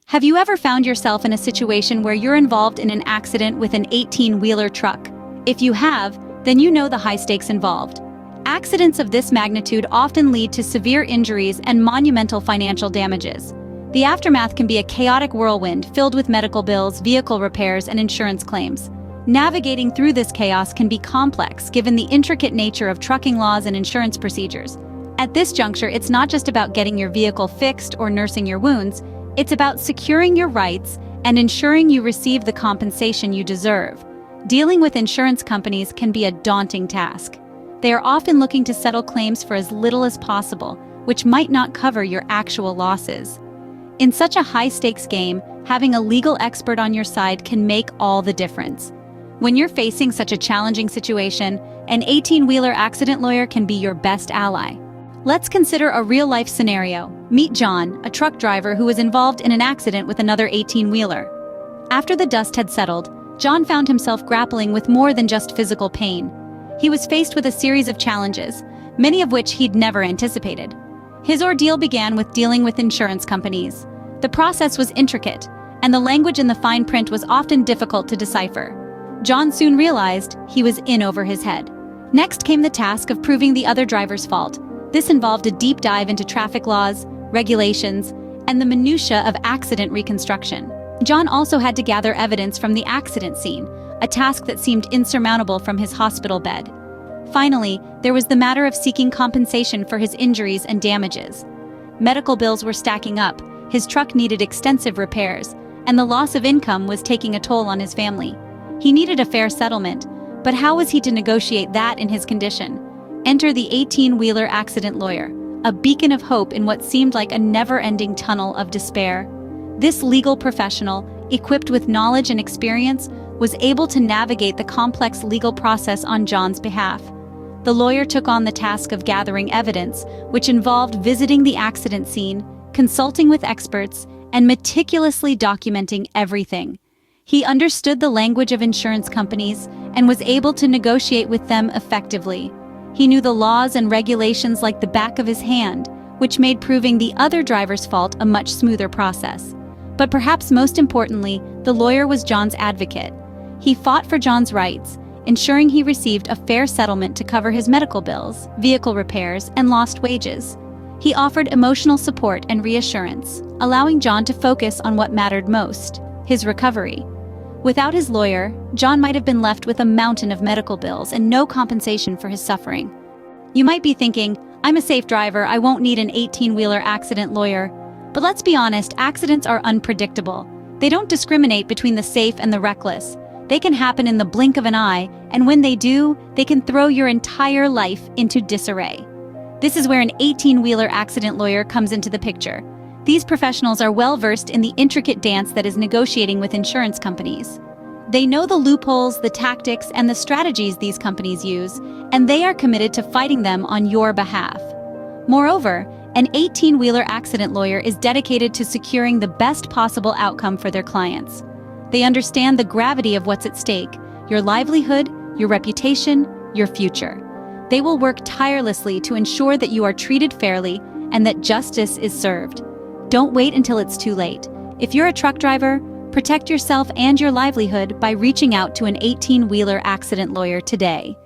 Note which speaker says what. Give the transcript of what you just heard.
Speaker 1: Have you ever found yourself in a situation where you're involved in an accident with an 18-wheeler truck? If you have, then you know the high stakes involved. Accidents of this magnitude often lead to severe injuries and monumental financial damages. The aftermath can be a chaotic whirlwind filled with medical bills, vehicle repairs, and insurance claims. Navigating through this chaos can be complex given the intricate nature of trucking laws and insurance procedures. At this juncture, it's not just about getting your vehicle fixed or nursing your wounds. It's about securing your rights and ensuring you receive the compensation you deserve. Dealing with insurance companies can be a daunting task. They are often looking to settle claims for as little as possible, which might not cover your actual losses. In such a high-stakes game, having a legal expert on your side can make all the difference. When you're facing such a challenging situation, an 18-wheeler accident lawyer can be your best ally. Let's consider a real-life scenario. Meet John, a truck driver who was involved in an accident with another 18-wheeler. After the dust had settled, John found himself grappling with more than just physical pain. He was faced with a series of challenges, many of which he'd never anticipated. His ordeal began with dealing with insurance companies. The process was intricate, and the language in the fine print was often difficult to decipher. John soon realized he was in over his head. Next came the task of proving the other driver's fault. This involved a deep dive into traffic laws, regulations, and the minutiae of accident reconstruction. John also had to gather evidence from the accident scene, a task that seemed insurmountable from his hospital bed. Finally, there was the matter of seeking compensation for his injuries and damages. Medical bills were stacking up, his truck needed extensive repairs, and the loss of income was taking a toll on his family. He needed a fair settlement, but how was he to negotiate that in his condition? Enter the 18-wheeler accident lawyer, a beacon of hope in what seemed like a never-ending tunnel of despair. This legal professional, equipped with knowledge and experience, was able to navigate the complex legal process on John's behalf. The lawyer took on the task of gathering evidence, which involved visiting the accident scene, consulting with experts, and meticulously documenting everything. He understood the language of insurance companies and was able to negotiate with them effectively. He knew the laws and regulations like the back of his hand, which made proving the other driver's fault a much smoother process. But perhaps most importantly, the lawyer was John's advocate. He fought for John's rights, ensuring he received a fair settlement to cover his medical bills, vehicle repairs, and lost wages. He offered emotional support and reassurance, allowing John to focus on what mattered most, his recovery. Without his lawyer, John might have been left with a mountain of medical bills and no compensation for his suffering. You might be thinking, I'm a safe driver, I won't need an 18-wheeler accident lawyer. But let's be honest, accidents are unpredictable. They don't discriminate between the safe and the reckless. They can happen in the blink of an eye, and when they do, they can throw your entire life into disarray. This is where an 18-wheeler accident lawyer comes into the picture. These professionals are well-versed in the intricate dance that is negotiating with insurance companies. They know the loopholes, the tactics, and the strategies these companies use, and they are committed to fighting them on your behalf. Moreover, an 18-wheeler accident lawyer is dedicated to securing the best possible outcome for their clients. They understand the gravity of what's at stake, your livelihood, your reputation, your future. They will work tirelessly to ensure that you are treated fairly and that justice is served. Don't wait until it's too late. If you're a truck driver, protect yourself and your livelihood by reaching out to an 18-wheeler accident lawyer today.